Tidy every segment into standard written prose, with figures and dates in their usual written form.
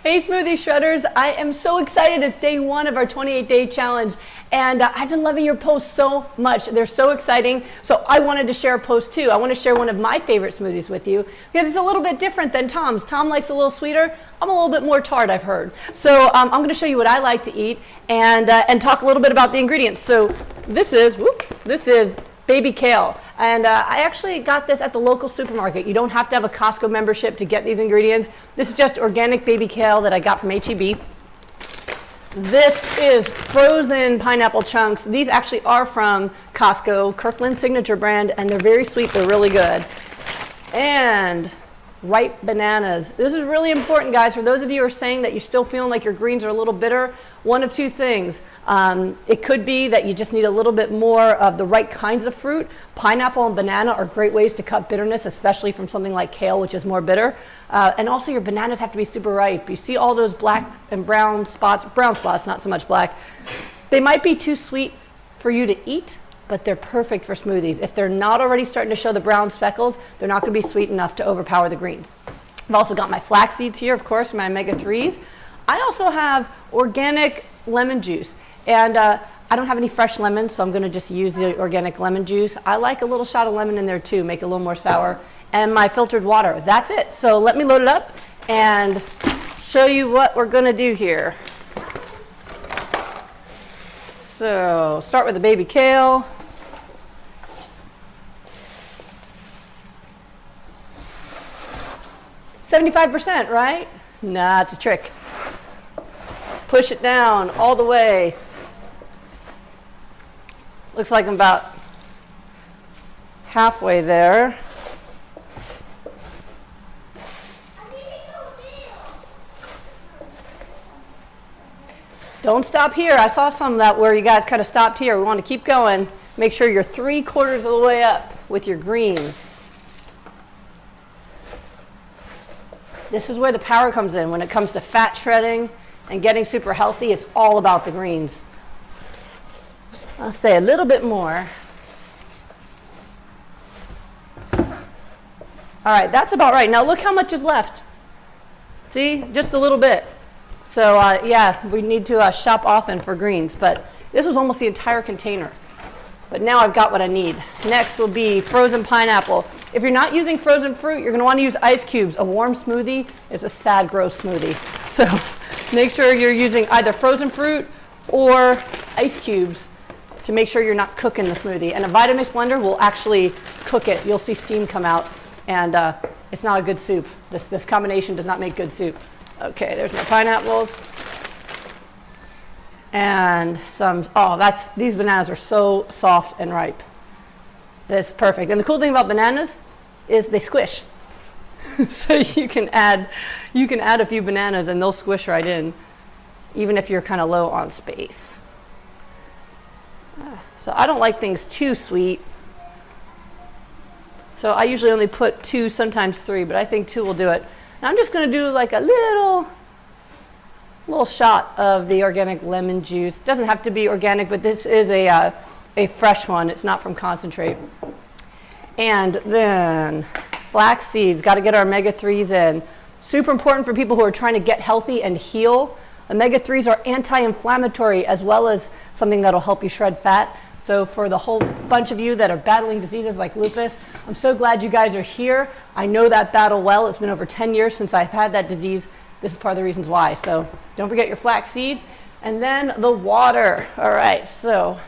Hey Smoothie Shredders, I am so excited. It's day one of our 28-day challenge, and I've been loving your posts so much. They're so exciting, so I wanted to share a post too. I want to share one of my favorite smoothies with you because it's a little bit different than Tom's. Tom likes a little sweeter. I'm a little bit more tart, I've heard. So I'm going to show you what I like to eat and talk a little bit about the ingredients. So this is baby kale. And I actually got this at the local supermarket. You don't have to have a Costco membership to get these ingredients. This is just organic baby kale that I got from H-E-B. This is frozen pineapple chunks. These actually are from Costco, Kirkland Signature brand, and they're very sweet. They're really good. And ripe bananas. This is really important, guys. For those of you who are saying that you're still feeling like your greens are a little bitter, one of two things. It could be that you just need a little bit more of the right kinds of fruit. Pineapple and banana are great ways to cut bitterness, especially from something like kale, which is more bitter. And also your bananas have to be super ripe. You see all those black and brown spots, not so much black. They might be too sweet for you to eat, but they're perfect for smoothies. If they're not already starting to show the brown speckles, they're not gonna be sweet enough to overpower the greens. I've also got my flax seeds here, of course, my omega-3s. I also have organic lemon juice. And I don't have any fresh lemons, so I'm gonna just use the organic lemon juice. I like a little shot of lemon in there too, make it a little more sour. And my filtered water, that's it. So let me load it up and show you what we're gonna do here. So start with the baby kale. %, right? Nah, it's a trick. Push it down all the way. Looks like I'm about halfway there. Don't stop here. I saw some of that where you guys kind of stopped here. We want to keep going. Make sure you're 3/4 of the way up with your greens. This is where the power comes in. When it comes to fat shredding and getting super healthy, it's all about the greens. I'll say a little bit more. All right, that's about right. Now look how much is left. See, just a little bit. So yeah, we need to shop often for greens, but this was almost the entire container. But now I've got what I need. Next will be frozen pineapple. If you're not using frozen fruit, you're gonna wanna use ice cubes. A warm smoothie is a sad, gross smoothie. So make sure you're using either frozen fruit or ice cubes to make sure you're not cooking the smoothie. And a Vitamix blender will actually cook it. You'll see steam come out, and it's not a good soup. This combination does not make good soup. Okay, there's my pineapples. And some, these bananas are so soft and ripe. That's perfect. And the cool thing about bananas is they squish. So you can add a few bananas and they'll squish right in, even if you're kind of low on space. So I don't like things too sweet. So I usually only put 2, sometimes 3, but I think 2 will do it. And I'm just gonna do like a little shot of the organic lemon juice. It doesn't have to be organic, but this is a fresh one. It's not from concentrate. And then flax seeds, got to get our omega-3s in. Super important for people who are trying to get healthy and heal. Omega-3s are anti-inflammatory as well as something that'll help you shred fat. So for the whole bunch of you that are battling diseases like lupus, I'm so glad you guys are here. I know that battle well. It's been over 10 years since I've had that disease. This is part of the reasons why. So don't forget your flax seeds. And then the water. All right, so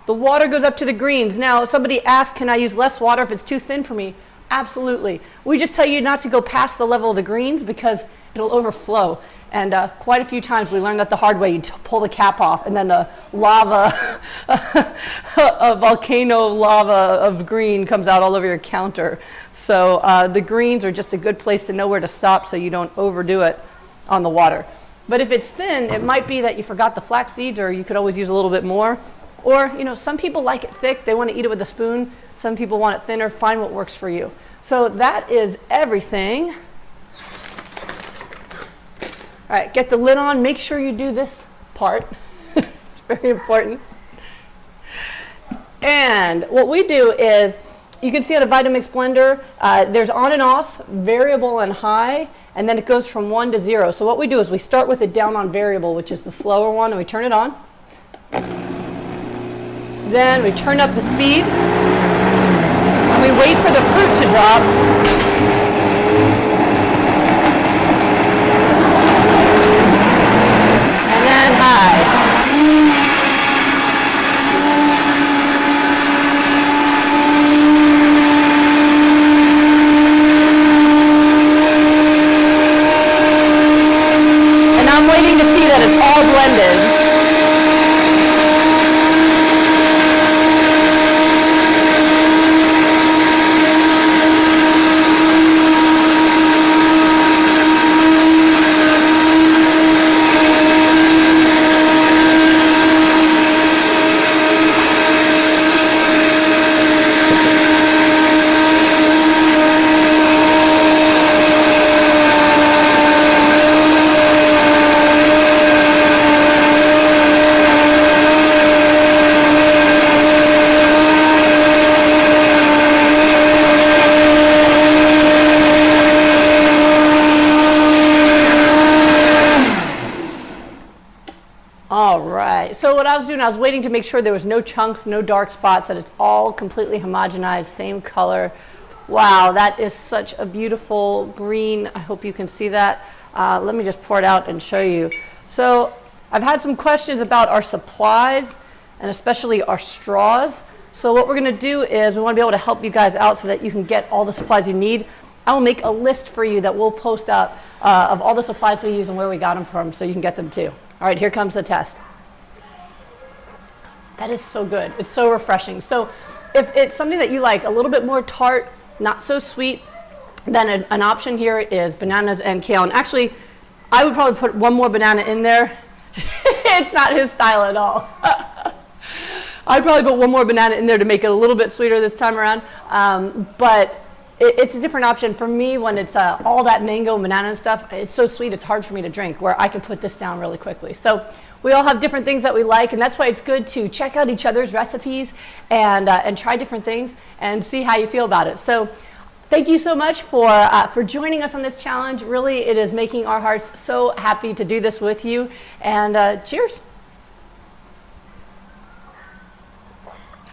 the water goes up to the greens. Now, somebody asked, can I use less water if it's too thin for me? Absolutely. We just tell you not to go past the level of the greens because it'll overflow. And quite a few times we learned that the hard way. You pull the cap off and then the lava, a volcano lava of green comes out all over your counter. So the greens are just a good place to know where to stop so you don't overdo it on the water. But if it's thin, it might be that you forgot the flax seeds, or you could always use a little bit more. Or, you know, some people like it thick. They want to eat it with a spoon. Some people want it thinner. Find what works for you. So that is everything. All right, get the lid on. Make sure you do this part. It's very important. And what we do is you can see at a Vitamix blender, there's on and off, variable and high, and then it goes from 1 to 0. So what we do is we start with it down on variable, which is the slower one, and we turn it on. Then we turn up the speed, and we wait for the fruit to drop. And then high. I'm waiting to see that it's all blended. All right, so what I was doing, I was waiting to make sure there was no chunks, no dark spots, that it's all completely homogenized, same color. Wow, that is such a beautiful green. I hope you can see that. Let me just pour it out and show you. So I've had some questions about our supplies and especially our straws. So what we're gonna do is we wanna be able to help you guys out so that you can get all the supplies you need. I will make a list for you that we'll post up of all the supplies we use and where we got them from so you can get them too. All right, here comes the test. That is so good. It's so refreshing. So if it's something that you like, a little bit more tart, not so sweet, then an option here is bananas and kale. And actually, I would probably put one more banana in there. It's not his style at all. I'd probably put one more banana in there to make it a little bit sweeter this time around. But it's a different option. For me, when it's all that mango and banana and stuff, it's so sweet it's hard for me to drink, where I can put this down really quickly. So we all have different things that we like, and that's why it's good to check out each other's recipes and try different things and see how you feel about it. So thank you so much for joining us on this challenge. Really, it is making our hearts so happy to do this with you. And cheers.